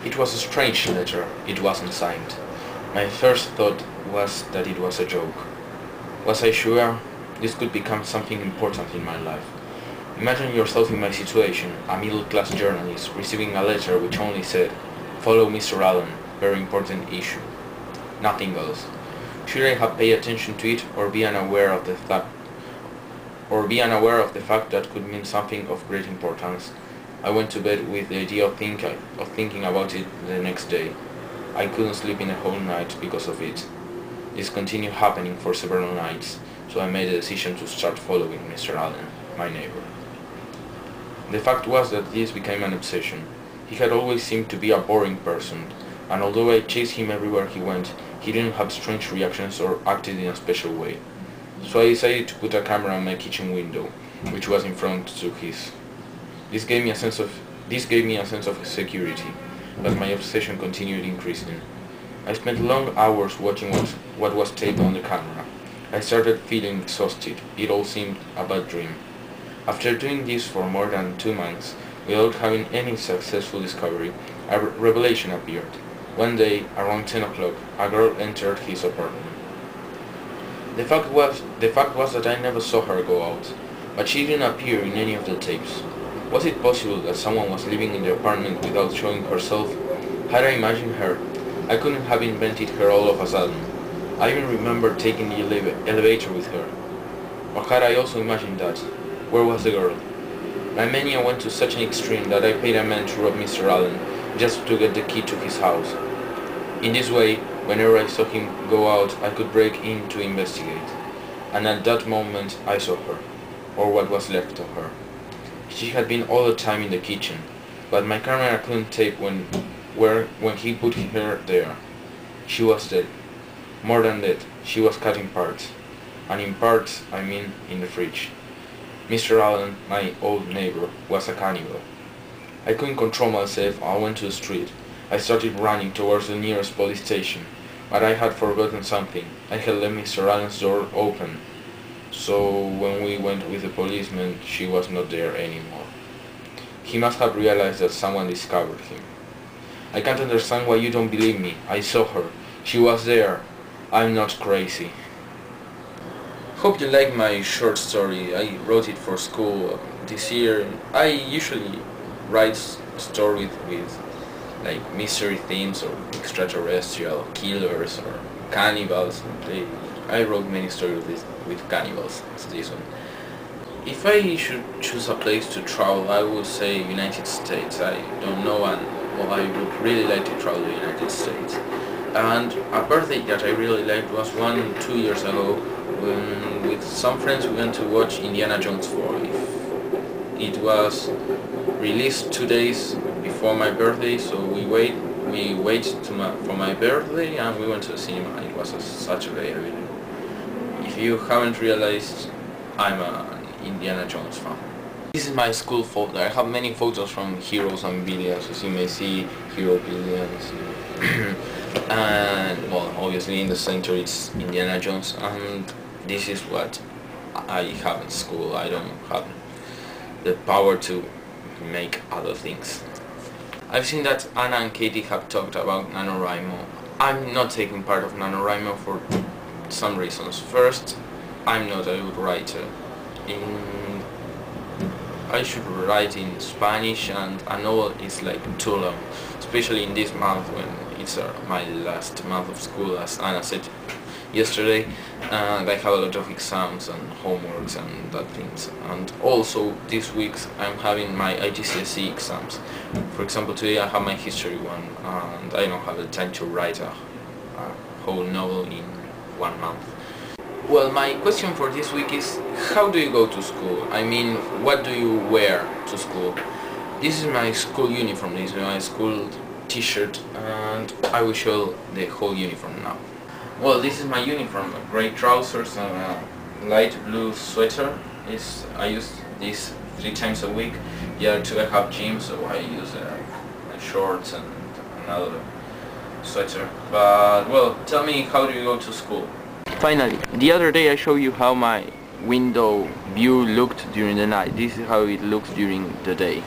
It was a strange letter. It wasn't signed. My first thought was that it was a joke. Was I sure this could become something important in my life? Imagine yourself in my situation, a middle-class journalist receiving a letter which only said, "Follow Mr. Allen, very important issue." Nothing else. Should I have paid attention to it or be unaware of the fact that could mean something of great importance? I went to bed with the idea of thinking about it the next day. I couldn't sleep in a whole night because of it. This continued happening for several nights, so I made a decision to start following Mr. Allen, my neighbor. The fact was that this became an obsession. He had always seemed to be a boring person, and although I chased him everywhere he went, he didn't have strange reactions or acted in a special way. So I decided to put a camera on my kitchen window, which was in front to his. This gave me a sense of security, but my obsession continued increasing. I spent long hours watching what was taped on the camera. I started feeling exhausted. It all seemed a bad dream. After doing this for more than 2 months, without having any successful discovery, a revelation appeared. One day, around 10 o'clock, a girl entered his apartment. The fact was that I never saw her go out, but she didn't appear in any of the tapes. Was it possible that someone was living in the apartment without showing herself? Had I imagined her? I couldn't have invented her all of a sudden. I even remember taking the elevator with her. Or had I also imagined that? Where was the girl? My mania went to such an extreme that I paid a man to rob Mr. Allen, just to get the key to his house. In this way, whenever I saw him go out, I could break in to investigate. And at that moment, I saw her, or what was left of her. She had been all the time in the kitchen, but my camera couldn't tape when he put her there. She was dead. More than dead, she was cut in parts. And in parts, I mean in the fridge. Mr. Allen, my old neighbor, was a cannibal. I couldn't control myself. I went to the street. I started running towards the nearest police station, but I had forgotten something. I had left Mr. Allen's door open, so when we went with the policeman, she was not there anymore. He must have realized that someone discovered him. I can't understand why you don't believe me. I saw her. She was there. I'm not crazy. Hope you like my short story. I wrote it for school this year. I usually write stories with like mystery themes or extraterrestrial killers or cannibals. I wrote many stories with cannibals. It's this one. If I should choose a place to travel, I would say United States. I don't know, and well, I would really like to travel to the United States. And a birthday that I really liked was 2 years ago when with some friends we went to watch Indiana Jones 4. It was released 2 days before my birthday, so we waited for my birthday and we went to the cinema. It was such a great video. If you haven't realized, I'm an Indiana Jones fan. This is my school folder. I have many photos from heroes and villains, as you may see, hero villains. And well, obviously in the center it's Indiana Jones, and this is what I have in school. I don't have the power to make other things. I've seen that Anna and Katie have talked about NaNoWriMo. I'm not taking part of NaNoWriMo for some reasons. First, I'm not a good writer. I should write in Spanish, and a novel is like too long, especially in this month when it's my last month of school, as Anna said yesterday, and I have a lot of exams and homeworks and that things. And also this week I'm having my IGCSE exams. For example, today I have my history one, and I don't have the time to write a whole novel in 1 month. Well, my question for this week is, how do you go to school? I mean, what do you wear to school? This is my school uniform. This is my school t-shirt, and I will show the whole uniform now. Well, this is my uniform: grey trousers and a light blue sweater. I use this 3 times a week. The other 2 I have gym, so I use shorts and another sweater. But well, tell me, how do you go to school? Finally, the other day I showed you how my window view looked during the night. This is how it looks during the day.